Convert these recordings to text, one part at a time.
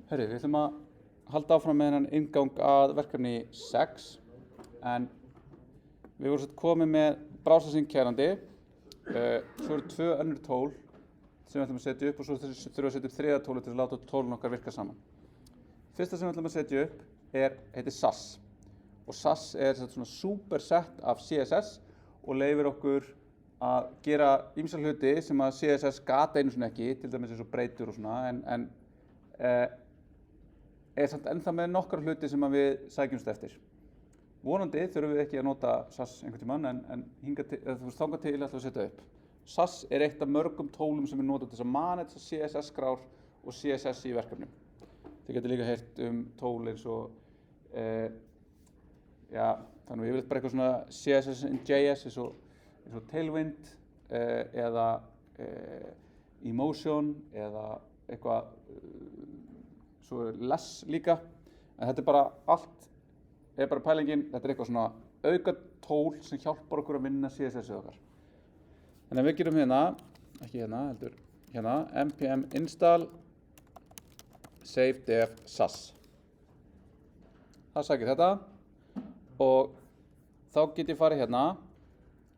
Hörru, við ætlum að halda áfram með hennan inngang að verkefni 6 en við vorum komið með browsersync kærandi. Svo eru 2 önnur tól sem við ætlum að setja upp og svo þurfum við að setja upp 3. tóli til að láta tólun okkar virka saman. Fyrsta sem við ætlum að setja upp heitir SAS og SAS svona superset af CSS og leyfir okkur að gera ýmsa hluti sem að CSS gat einu sinni ekki, til dæmis eins og breytur og svona, en samt ennþá með nokkra hluti sem að við sækjumst eftir. Vonandi þurfum við ekki að nota SAS einhvern tímann, en þangað til ætlum við að setja upp. SAS eitt af mörgum tólum sem við notum til að manage CSS-skrár og CSS í verkefnum. Þið getur líka heyrt tól eins og, þannig við yfirleitt bara eitthvað svona CSS in JS eins og Tailwind eða Emotion eða eitthvað, svo less líka, en þetta bara allt, bara pælingin, þetta eitthvað svona auka tól sem hjálpar okkur að vinna CSS-ið okkar. Þannig að við gerum hérna, ekki hérna, heldur hérna, npm install save dev sas. Það sækir þetta og þá get ég farið hérna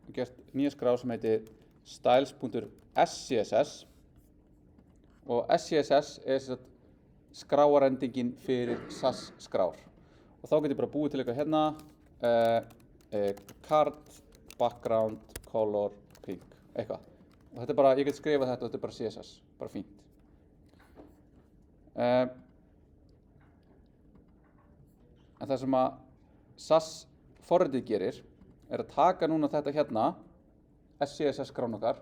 og gert nýja skrá sem heitir styles.scss og scss sem sagt skráarendingin fyrir SAS skrár. Og þá get ég bara búið til eitthvað hérna, card, background, color, pink, eitthvað. Og þetta bara, ég get skrifað þetta og þetta bara CSS, bara fínt. En það sem að SAS forritið gerir að taka núna þetta hérna, SCSS skrán okkar,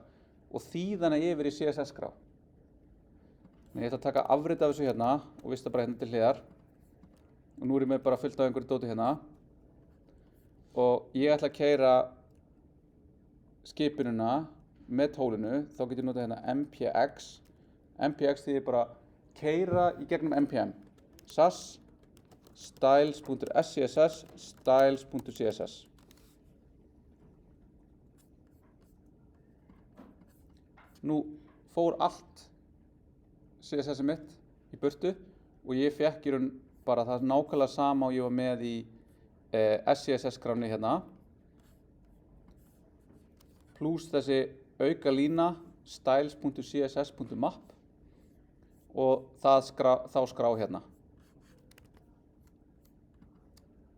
og þýða hana yfir í CSS skrá. Ég ætla að taka afrit af þessu hérna og vista bara hérna til hliðar. Og nú ég með bara fullt af einhverju dóti hérna. Og ég ætla að keyra skipunina með tólinu, þá get ég notað hérna npx. npx þýðir bara keyra í gegnum npm. SAS styles.scss styles.css. Nú fór allt CSS mitt í burtu og ég fekk í raun bara það nákvæmlega sama og ég var með í SCSS skráni hérna pluss þessi auka lína styles.css.map og þá skrá hérna.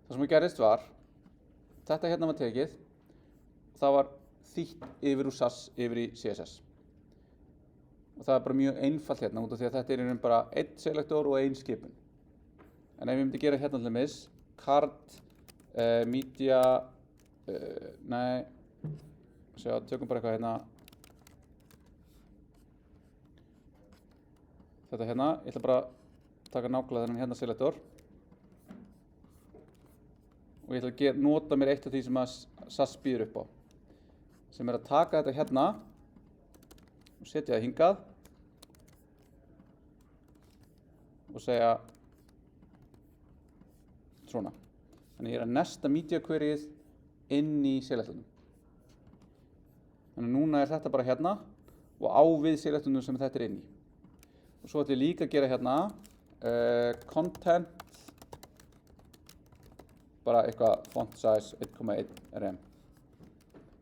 Það sem gerist var þetta hérna var tekið og það var þýtt yfir úr SAS yfir í CSS. Og það bara mjög einfalt hérna út af því að þetta í raun bara einn selektor og ein skipun. En ef ég myndi gera hérna til dæmis card, media, tökum bara eitthvað hérna. Þetta hérna, ég ætla bara að taka nákvæmlega þennan hérna selektor. Og ég ætla að nota mér eitt af því sem að SAS býður upp á. Sem að taka þetta hérna og setja það hingað og segja svona. Þannig ég að nesta media queryið inn í selektornum. Þannig núna þetta bara hérna og á við selektornum sem þetta inn í. Og svo ætlum ég líka að gera hérna content bara eitthvað font size 1,1 rem.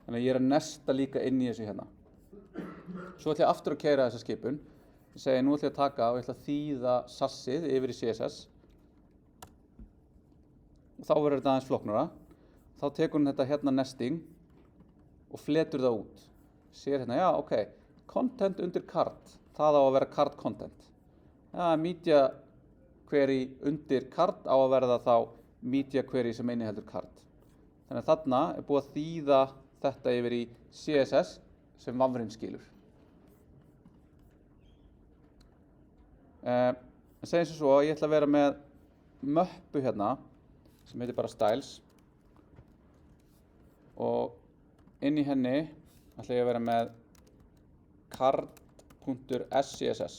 Þannig ég að nesta líka inn í þessu hérna. Svo ætlum ég aftur að keyra þessa skipun. Ég segi nú ætlum ég að taka og ég ætla að þýða SAS-ið yfir í CSS. Og þá verður þetta aðeins flóknara. Þá tekur hún þetta hérna nesting og fletur það út. Sér hérna, já, ok, content undir card, það á að vera card content. Ja, media query undir card á að verða þá media query sem inniheldur card. Þannig að þarna búið að þýða þetta yfir í CSS sem vafrinn skilur. Segjum sem svo að ég ætla að vera með möppu hérna sem heitir bara styles og inn í henni ætla ég að vera með card.scss.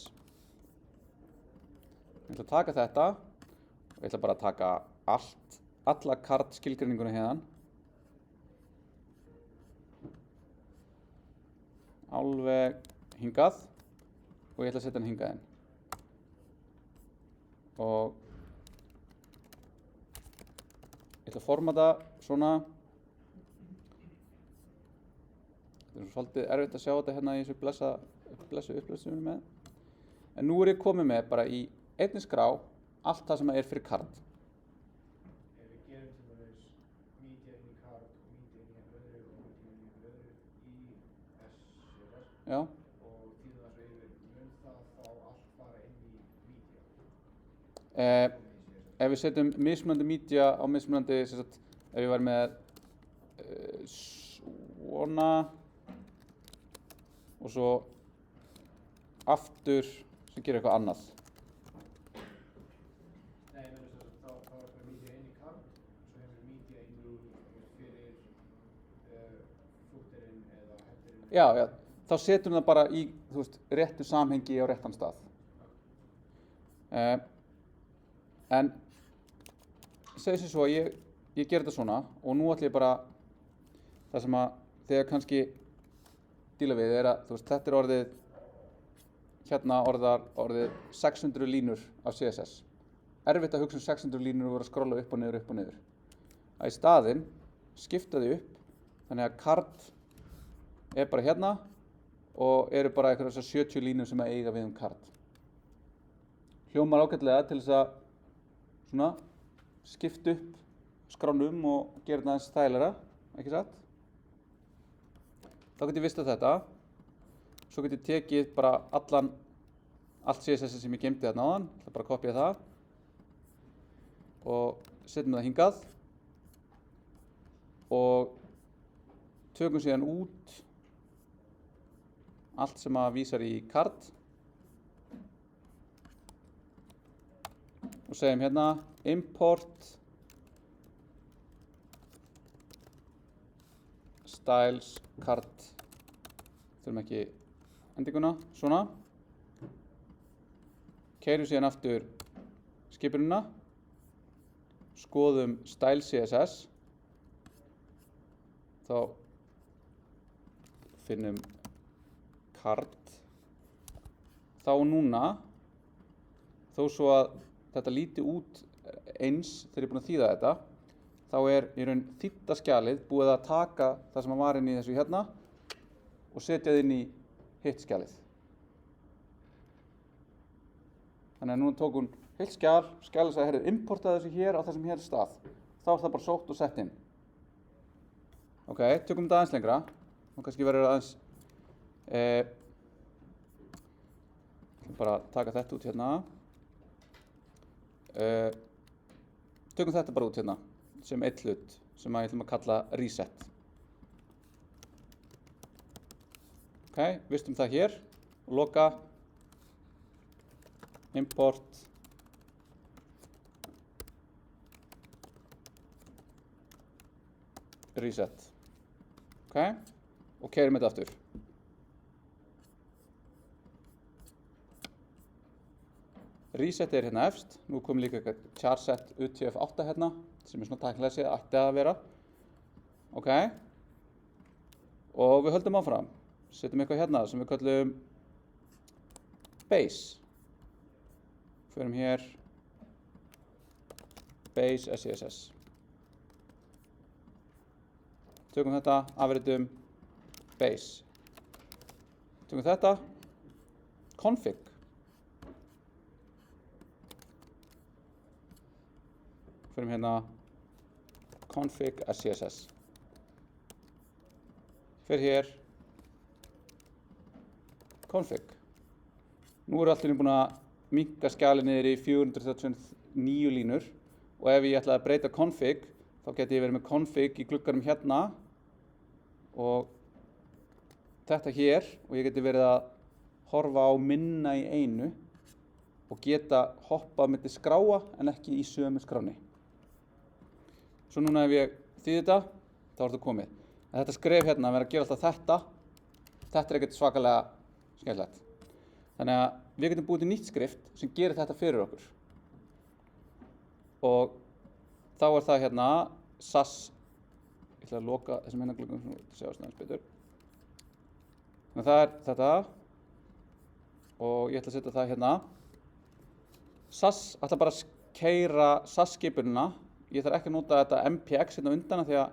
Ég ætla að taka þetta og ég ætla bara að taka alla card skilgreininguna hérna alveg hingað og ég ætla að setja hann hingað inn. og ég ætla að formata svona. Þetta svolítið erfitt að sjá þetta hérna í þessu blessu upplösu sem við erum með. En nú ég komið með bara í einni skrá allt það sem fyrir card. Ef við gerum til dæmis media inn í card og media inn í öðru og media inn í öðru í SCSS Já. og þýðum það svo yfir, mun það þá allt fara inn í media? Ef við setjum mismunandi media á mismunandi, ef ég væri með svona og svo aftur sem gerir eitthvað annað. Nei, ég meina þá er það media inn í card, svo hefur media inn í fyrir footerinn eða headerinn. Já, þá setjum það bara í, réttu samhengi á réttan stað. En segðu sér svo, ég ger þetta svona og nú ætlum ég bara, það sem að þegar kannski díla við að þetta orðið, hérna orðið 600 línur af CSS. Erfitt að hugsa 600 línur og vera að skrolla upp og niður, upp og niður. Að í staðinn skipta þau upp, þannig að card bara hérna og eru bara eitthvað þessar 70 línur sem að eiga við card. Hljómar ágætlega til þess að svona skipta upp skránum og gera þetta aðeins stælara, ekki satt? Þá get ég vistað þetta, svo get ég tekið bara allt CSS sem ég geymdi þarna áðan, það bara að kopía það og setjum það hingað og tökum síðan út allt sem að vísar í card og segjum hérna import styles card, þurfum ekki endinguna, svona. Keyrum síðan aftur skipunina, skoðum style CSS, þá finnum card, þá núna, þó svo að þetta líti út eins þegar ég búinn að þýða þetta, þá í raun þýdda skjalið búið að taka það sem var inn í þessu hérna og setja það inn í hitt skjalið. Þannig að núna tók hún heilt skjalið sagði, importa þessu hér á þessum hér stað. Þá það bara sótt og sett inn. Ok, tökum þetta aðeins lengra. Og kannski verður aðeins bara taka þetta út hérna. Tökum þetta bara út hérna sem eitt hlut sem ég ætlum að kalla reset. Ok, vistum það hér og loka import reset. Ok, og keyrum þetta aftur. Reset hérna efst, nú kom líka eitthvað charset UTF-8 hérna, sem svona tæknilega séð ætti að vera. Ok, og við höldum áfram, setjum eitthvað hérna sem við köllum base. Förum hér, base SCSS. Tökum þetta, afritum base. Tökum þetta, config. Förum hérna config SCSS. Fer hér config. Nú allir búin að minnka skjalið niður í 439 línur og ef ég ætla að breyta config þá geti ég verið með config í glugganum hérna og þetta hér og ég geti verið að horfa á minna í einu og geta hoppað milli skráa en ekki í sömu skráni. Svo núna ef ég þýði þetta, þá þetta komið. En þetta skref hérna að vera að gera alltaf þetta ekkert svakalega skemmtilegt. Þannig að við getum búið til nýtt skrift sem gerir þetta fyrir okkur. Og þá það hérna SAS, ég ætla að loka þessum hérna gluggum sem við sjáum aðeins betur. Þannig að það þetta og ég ætla að setja það hérna SAS ætla bara að keyra SAS-skipunina. Ég þarf ekki að nota þetta MPX hérna undan því að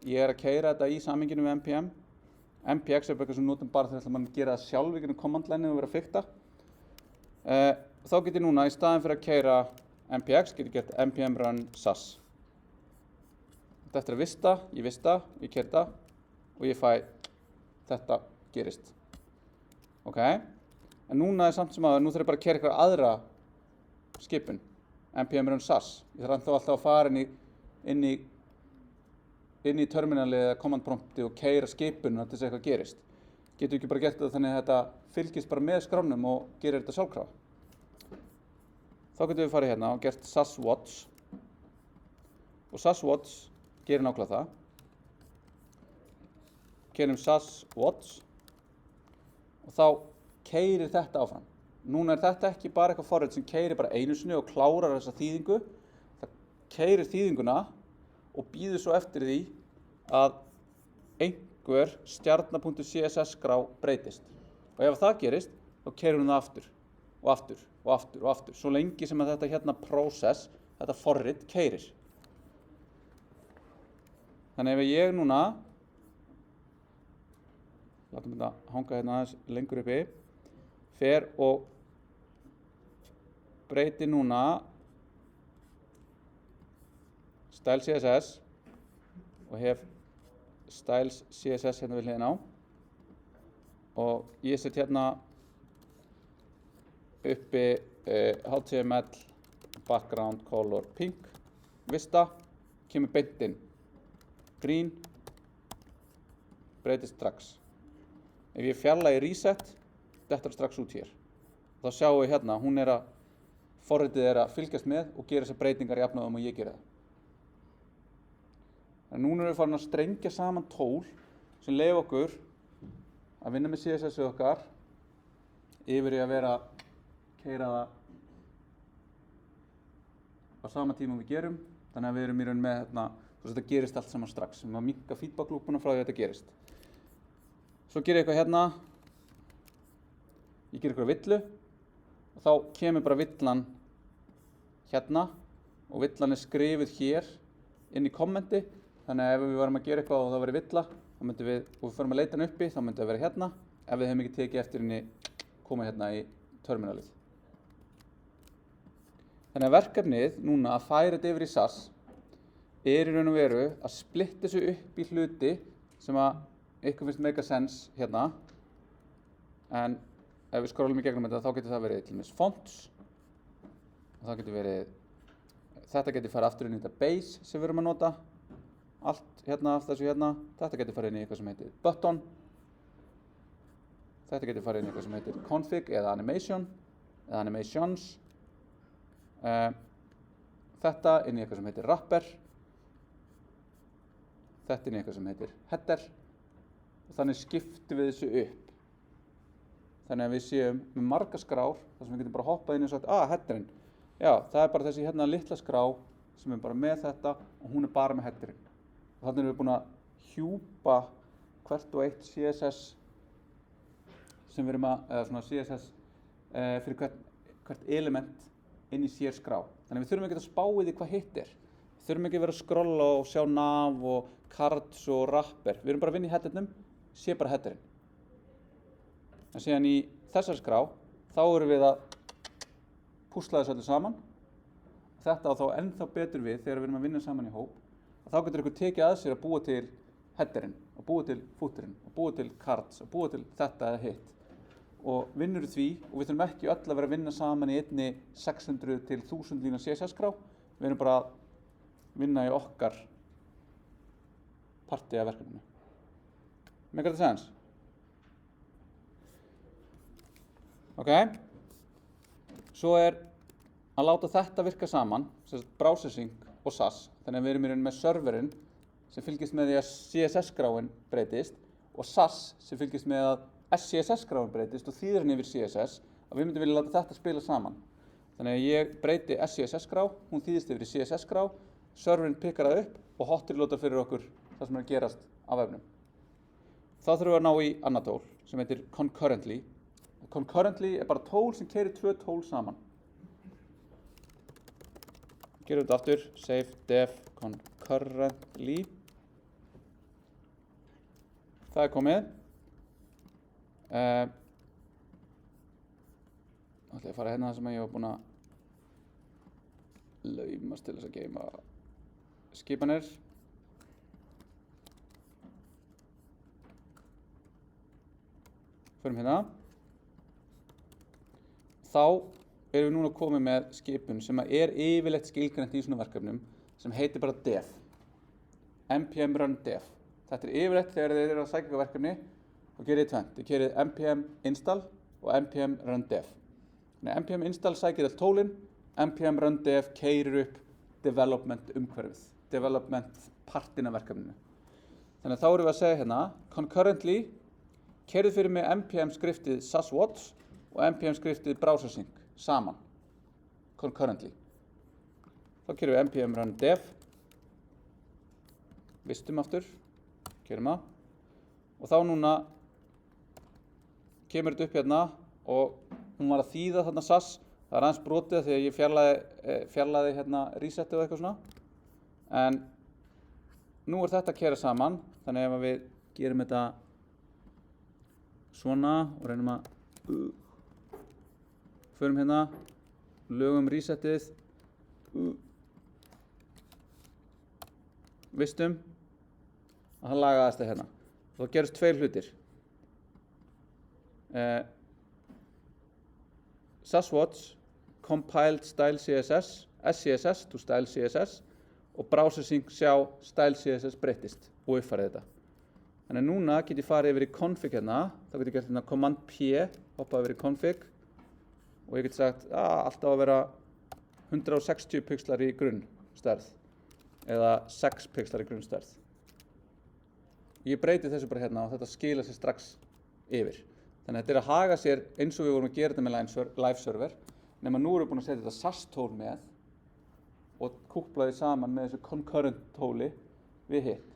ég að keyra þetta í samhenginu með NPM. MPX bara eitthvað sem notum bara þegar mann gera það sjálf í gegnum command line og vera að fikta. Þá get ég núna, í staðinn fyrir að keyra MPX, get ég gert NPM run SAS. Þetta eftir að vista, ég keyri þetta og ég fæ þetta gerist. Ok, en núna samt sem aður, nú þarf ég bara að keyra eitthvað aðra skipun, NPM run SAS. Ég þarf þá alltaf að fara inn í terminali eða command prompti og keyra skipunina til þess að eitthvað gerist. Getur ekki bara gert þetta þannig að þetta fylgist bara með skránum og gerir þetta sjálfkrafa. Þá getum við farið hérna og gert SAS watch. Og SAS watch gerir nákvæmlega það. Keyrum SAS watch og þá keyrir þetta áfram. Núna þetta ekki bara eitthvað forrit sem keyrir bara einu sinni og klárar þessa þýðingu. Það keyrir þýðinguna og býður svo eftir því að einhver stjarna.css skrá breytist. Og ef það gerist, þá keyrir hún það aftur og aftur og aftur og aftur. Svo lengi sem að þetta hérna process, þetta forrit keyrir. Þannig ef ég núna, látum þetta hanga hérna aðeins lengur uppi, fer og breyti núna Style CSS og hef Styles CSS hérna við hliðina á og ég set hérna uppi HTML background color pink vista, kemur beint inn green breytist strax. Ef ég fjarlægi reset dettur strax út hér. Þá sjáum við hérna, forritið að fylgjast með og gera þessar breytingar jafnóðum og ég gera það. En núna erum við farin að strengja saman tól sem leyfa okkur að vinna með CSS-ið okkar yfir í að vera að keyra það á sama tíma við gerum. Þannig að við erum í raun með þetta gerist allt saman strax. Við erum að minnka feedback-lúpuna frá því að þetta gerist. Svo ger ég eitthvað hérna. Ég ger eitthvað villu og þá kemur bara villan hérna og villan skrifuð hér inn í kommenti. Þannig að ef við varum að gera eitthvað og það væri villa, og við förum að leita hann uppi, þá myndi það vera hérna. Ef við hefum ekki tekið eftir henni, koma hérna í terminalið. Þannig að verkefnið núna að færa þetta yfir í SAS er í raun og veru að splitta þessu upp í hluti sem að ykkur finnst make sense hérna. En ef við skrólum í gegnum þetta, þá getur það verið til dæmis fonts. Og það getur verið, þetta getur farið aftur inn í þetta base sem við erum að nota. Allt hérna af þessu hérna. Þetta getur farið inn í eitthvað sem heitir button. Þetta getur farið inn í eitthvað sem heitir config eða animation eða animations. Þetta inn í eitthvað sem heitir wrapper. Þetta inn í eitthvað sem heitir header. Og þannig skiptum við þessu upp. Þannig að við séum með marga skrár þar sem við getum bara hoppað inn og sagt, headerinn. Já, það er bara þessi hérna litla skrá sem er bara með þetta og hún er bara með headerinn. Og þannig erum við búin að hjúpa hvert og eitt CSS sem við erum eða svona CSS fyrir hvert element inn í sér skrá. Þannig að við þurfum ekki að spá í því hvað hitt er. Við þurfum ekki að vera að skrolla og sjá nav og cards og wrapper. Við erum bara að vinna í headernum, sé bara headerinn. En síðan í þessari skrá, þá erum við að púsla þessu öllu saman. Þetta á þá ennþá betur við þegar við erum að vinna saman í hóp. Þá getur ykkur tekið að sér að búa til headerinn, og búa til footerinn, og búa til cards, og búa til þetta eða hitt. Og vinnur því, og við þurfum ekki öll að vera að vinna saman í einni 600 til 1000 lína CSS-skrá. Við erum bara að vinna í okkar parti af verkefninu. Make þetta sense? Ok. Svo er að láta þetta virka saman, processing og SAS. Þannig að við erum í raun með serverinn sem fylgist með því að CSS-skráin breytist og SAS sem fylgist með að SCSS-skráin breytist og þýðir henni yfir CSS að við myndum vilja láta þetta spila saman. Þannig að ég breyti SCSS-skrá, hún þýðist yfir í CSS-skrá, serverinn pikkar það upp og hotreloadar fyrir okkur það sem er að gerast á vefnum. Þá þurfum við að ná í annað tól sem heitir concurrently. Concurrently er bara tól sem keyrir tvö tól saman. Gerum þetta aftur, save dev concurrently. Það komið. Ætla ég að fara hérna þar sem ég var búinn að laumast til þess að geyma skipanir. Förum hérna. Þá erum við núna komið með skipun sem er yfirleitt skilgreint í svona verkefnum sem heitir bara dev. npm run dev. Þetta er yfirleitt þegar þið eru að sækja eitthvað verkefni og gerið tvennt. Þið gerið npm install og npm run dev. Þannig að npm install sækir all tólin, npm run dev keyrir upp development umhverfið, development partin af verkefninu. Þannig að þá erum við að segja hérna, concurrently, keyrið fyrir mig npm skriftið saswatch og npm skriftið browsersync saman, concurrently. Þá keyrum við npm run dev, vistum aftur, keyrum það, og þá núna kemur þetta upp hérna og hún var að þýða þarna sas. Það er aðeins brotið þegar ég fjarlæði hérna resetið og eitthvað svona. En nú er þetta að keyra saman, þannig ef við gerum þetta svona og reynum að förum hérna, lögum resetið, vistum að það lagaðist það hérna. Og það gerist tveir hlutir. Saswatch compiled style CSS, SCSS to style CSS og browsersync sjá style CSS breyttist og uppfærið þetta. Þannig að núna get ég farið yfir í config hérna, þá get ég gert hérna command P, hoppað yfir í config og ég get sagt alltaf að vera 160 pixlar í grunnstærð eða 6 pixlar í grunnstærð. Ég breyti þessu bara hérna og þetta skila sér strax yfir. Þannig að þetta er að haga sér eins og við vorum að gera þetta með live server, nema nú erum við búin að setja þetta SAS-tól með og kúpla því saman með þessu concurrent tóli við hitt.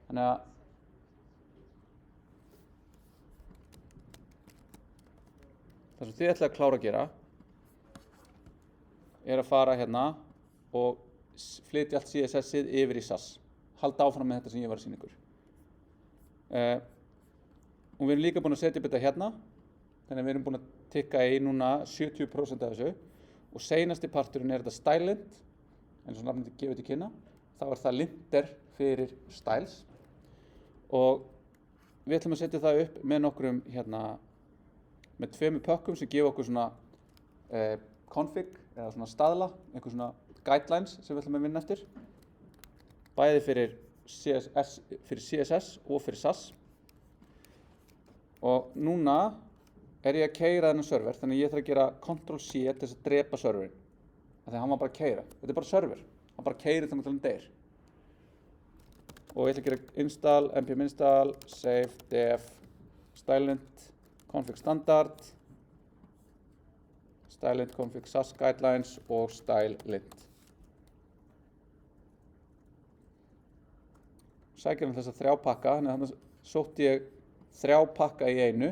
Þannig að það sem þið ætlaði að klára að gera er að fara hérna og flytja allt CSS-ið yfir í SAS. Halda áfram með þetta sem ég var að sýna ykkur. Og við erum líka búin að setja upp þetta hérna, þannig að við erum búin að tikka í núna 70% af þessu og seinasti parturinn er þetta stylelint, eins og nafnið gefur til kynna. Þá er það linter fyrir styles og við ætlum að setja það upp með nokkrum hérna, með tveimur pökkum sem gefa okkur svona config eða svona staðla, einhver svona guidelines sem við ætlum að vinna eftir. Bæði fyrir CSS og fyrir SAS. Og núna er ég að keyra þennan server, þannig ég þarf að gera Ctrl-C til þess að drepa serverinn. Þannig að hann var bara að keyra. Þetta er bara server. Hann bara keyrir þannig til hann deyr. Og ég ætla að gera install, npm install, save, def, stylelint, config standard, stylelint, config SAS guidelines og stylelint. Sækir hann þessa 3 pakka, þannig að sótti ég 3 pakka í einu.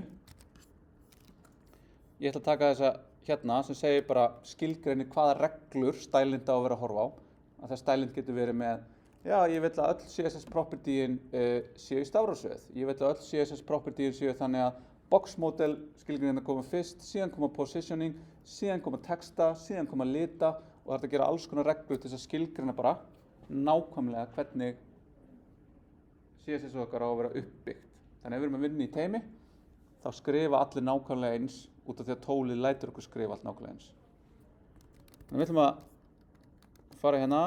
Ég ætla að taka þessa hérna sem segir bara skilgreini hvaða reglur stylelint á að vera að horfa á. Að það stylelint getur verið með, já, ég vil að öll CSS propertyin séu í stafrófsröð. Ég vil að öll CSS propertyin séu þannig að box model skilgreinina koma fyrst, síðan koma positioning, síðan koma texta, síðan koma lita og það er að gera alls konar reglur til þess að skilgreina bara nákvæmlega hvernig CSS okkar á að vera uppbyggt. Þannig að ef við erum að vinna í teimi, þá skrifa allir nákvæmlega eins út af því að tólið lætur okkur skrifa allt nákvæmlega eins. Þannig að við ætlum að fara hérna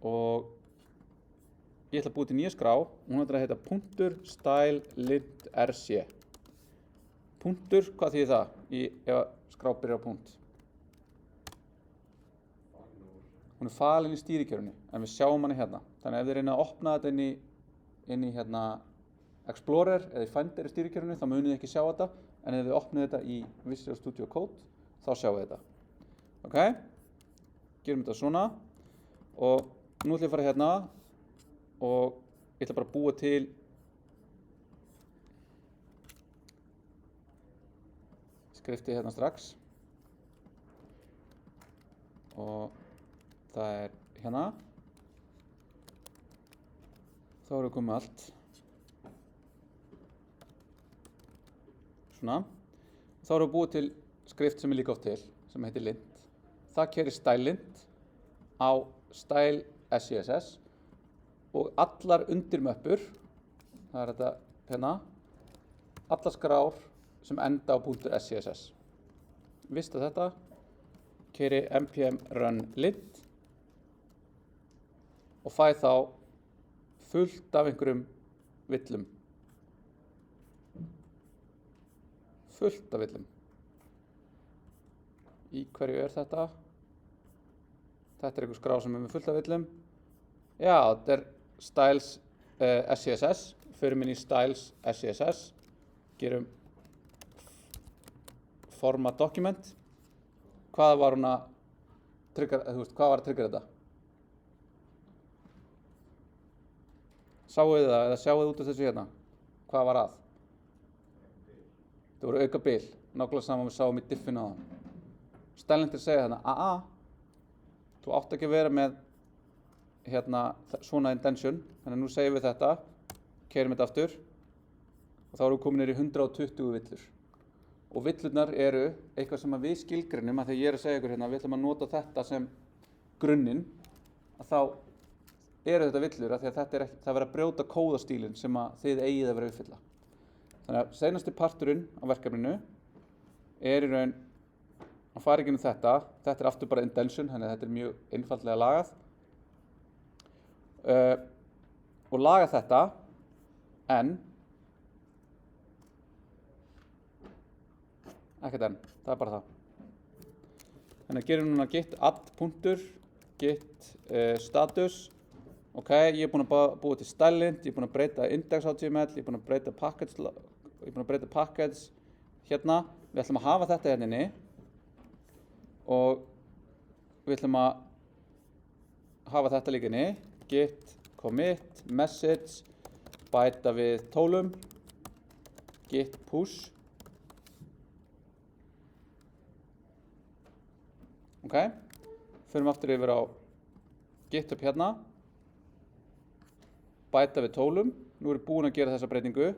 og ég ætla að búa til nýja skrá og hún ætla að heita .stylelint.rc. Punktur, hvað þýðir það ef skrá byrjar á punkt? Hún er falin í stýrikerfinu, en við sjáum hana hérna. Þannig að ef þið reyna að opna þetta inn í hérna Explorer eða í Finder í stýrikerfinu, þá munið þið ekki sjá þetta, en ef þið opnið þetta í Visual Studio Code, þá sjáum við þetta. Ok? Gerum þetta svona og nú ætlum ég að fara hérna og ég ætla bara að búa til skriftið hérna strax. og það er hérna. Þá erum við komið með allt. Svona. Þá erum við búið til skrift sem er líka oft til, sem heitir lint. Það keyrir style lint á style SCSS og allar undirmöppur, það er þetta hérna, allar skrár sem enda á .scss. Vistu þetta, keyri npm run lint og fæ þá fullt af einhverjum villum. Fullt af villum. Í hverju er þetta? Þetta er einhver skrá sem er með fullt af villum. Já, þetta er styles SCSS. Förum inn í styles SCSS. Gerum format document. Hvað var hún að trigger, hvað var að trigger þetta? Sáu þið það eða sjáu þið út af þessu hérna? Hvað var að? Það voru auka bil, nákvæmlega saman við sáum í diffinu á það. Stælindir segja þarna, þú átt ekki að vera með hérna svona intention, þannig að nú segjum við þetta, keyrum þetta aftur og þá erum við komin niður í 120 villur. Og villurnar eru eitthvað sem við skilgreinum, að þegar ég er að segja ykkur hérna, við ætlum að nota þetta sem grunninn, að þá eru þetta villur, af því að þetta er ekki, það verður að brjóta kóðastílinn sem að þið eigið að vera að uppfylla. Þannig að seinasti parturinn á verkefninu er í raun að fara ekki um þetta. Þetta er aftur bara indention, þannig að þetta er mjög einfaldlega lagað. Og laga þetta, en ekkert enn, það er bara það. Þannig að gerum núna git add punktur, git status. Ok, ég er búinn að búa til stylelint, ég er búinn að breyta index.html, ég er búinn að breyta package hérna. Við ætlum að hafa þetta hérna inni og við ætlum að hafa þetta líka inni. Git, commit, message, bæta við tólum, git push. Ok, förum aftur yfir á GitHub hérna. Bæta við tólum. Nú erum við búin að gera þessa breytingu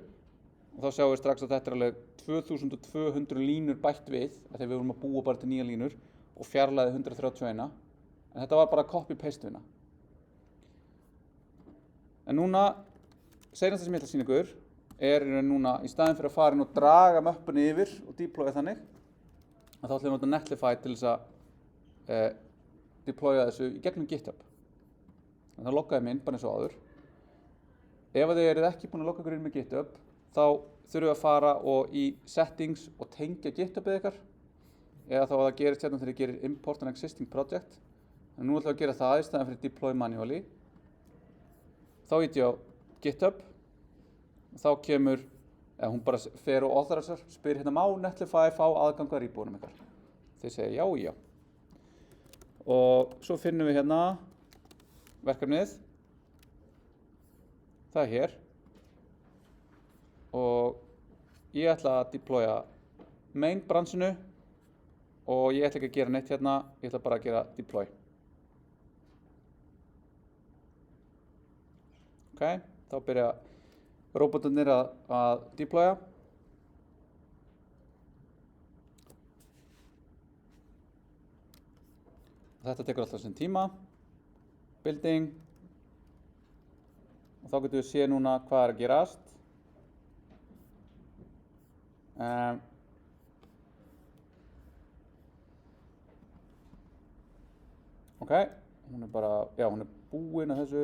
og þá sjáum við strax að þetta er alveg 2200 línur bætt við, af því við vorum að búa bara til nýja línur og fjarlæði 131. En þetta var bara copy-paste vinna. En núna, seinasta sem ég ætla að sýna ykkur er núna, í staðinn fyrir að fara inn og draga möppunni yfir og deploya þannig, að þá ætlum við að nota Netlify til þess að deploya þessu í gegnum GitHub. Þannig að það loggaði mig inn bara eins og áður. Ef þið eruð ekki búin að logga ykkur inn með GitHub, þá þurfum við að fara og í settings og tengja GitHubið ykkar, eða þá að það gerist hérna þegar þið gerir import an existing project. En nú ætlum við að gera það í staðinn fyrir deploy manually. Þá ít ég á GitHub, og þá kemur, eða hún bara fer og authorizar, spyr hérna má Netlify fá aðgang að rebónum ykkar. Þið segja já. Og svo finnum við hérna verkefnið. Það er hér og ég ætla að deploya main branchinu og ég ætla ekki að gera neitt hérna, ég ætla bara að gera deploy. Ok, þá byrja robotarnir að deploya. Þetta tekur alltaf sinn tíma. Building. Og þá getum við séð núna hvað er að gerast. Ok, hún er bara, já, hún er búin að þessu.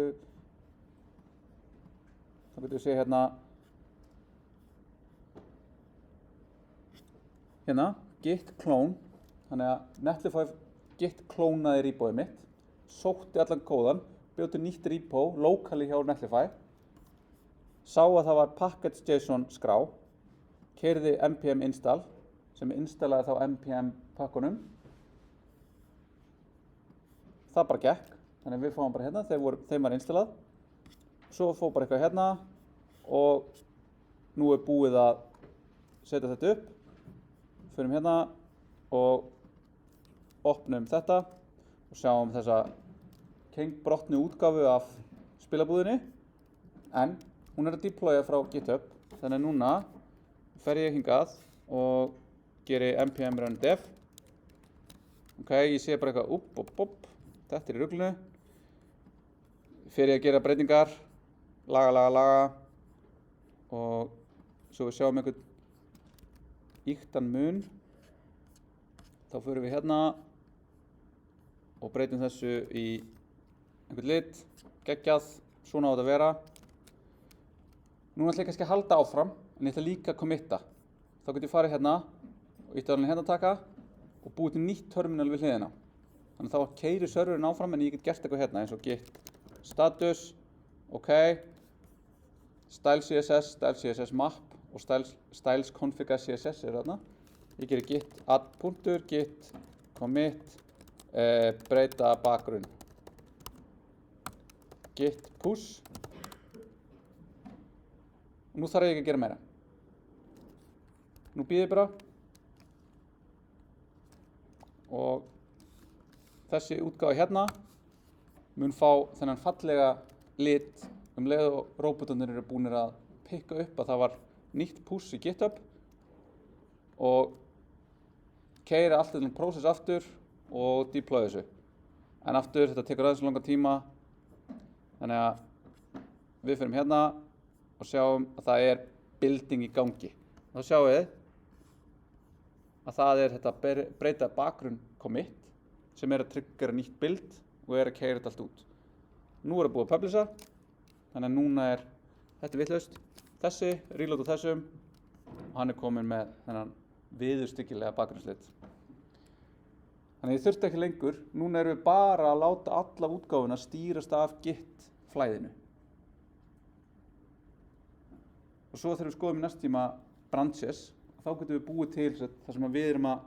Þá getum við séð hérna git clone, þannig að Netlify git clonaði rebóið mitt, sótti allan kóðan, bjó til nýtt repo, locally hjá Netlify, sá að það var package.json skrá, keyrði npm install, sem installaði þá npm pakkunum. Það bara gekk, þannig að við fáum bara hérna, þeim var installað. Svo fór bara eitthvað hérna og nú er búið að setja þetta upp. Förum hérna og opnum þetta og sjáum þessa kengbrotnu útgáfu af spilabúðinni, en hún er að deploya frá GitHub, þannig að núna fer ég hingað og geri npm run dev. Ok, ég sé bara eitthvað þetta er í ruglunu. Fer ég að gera breytingar, laga og svo við sjáum einhvern ýktan mun. Þá förum við hérna og breytum þessu í einhvern lit, geggjað, svona á þetta að vera. Núna ætla ég kannski að halda áfram, en ég ætla líka að committa. Þá get ég farið hérna og ítt á hérna taka og búið til nýtt terminal við hliðina. Þannig að þá keyrir serverinn áfram, en ég get gert eitthvað hérna eins og git status, ok, style CSS map og styles config CSS er þarna. Ég gerir git add punktur, git commit, breyta bakgrunn, git push. Nú þarf ég ekki að gera meira. Nú býð ég bara og þessi útgáfa hérna mun fá þennan fallega lit leið og róbótarnir eru búnir að pikka upp að það var nýtt push í GitHub og keyra allt þennan prósess aftur og deploya þessu. En aftur, þetta tekur aðeins langa tíma, þannig að við förum hérna og sjáum að það er building í gangi. Þá sjáum við að það er þetta breyta bakgrunn commit sem er að triggera nýtt build og er að keyra þetta allt út. Nú er það búið að publisha, þannig að núna er þetta vitlaust. Þessi, reload á þessum og hann er komin með þennan viðurstyggilega bakgrunnslit. Þannig að ég þurfti ekki lengur, núna erum við bara að láta alla útgáfuna stýrast af Git flæðinu. Og svo þegar við skoðum í næsta tíma branches, þá getum við búið til þar sem við erum að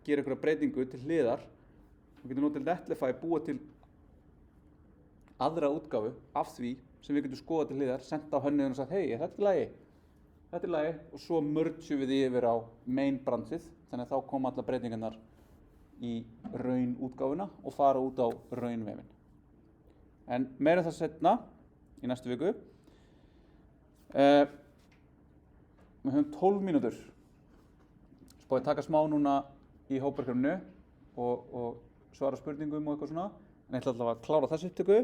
gera einhverja breytingu til hliðar. Við getum notið Netlify búið til aðra útgáfu af því sem við getum skoðað til hliðar, senda á hönnuðin og sagt, hei, þetta er lagi? Þetta er lagi, og svo mergeum við yfir á main branchið, þannig að þá koma allar breytingarnar í raun útgáfuna og fara út á raunvefinn. En meira það setna í næstu viku. Við höfum 12 mínútur. Spáði taka smá núna í hópverkefninu og svara spurningum og eitthvað svona. En ég ætla allavega að klára þessu upptöku.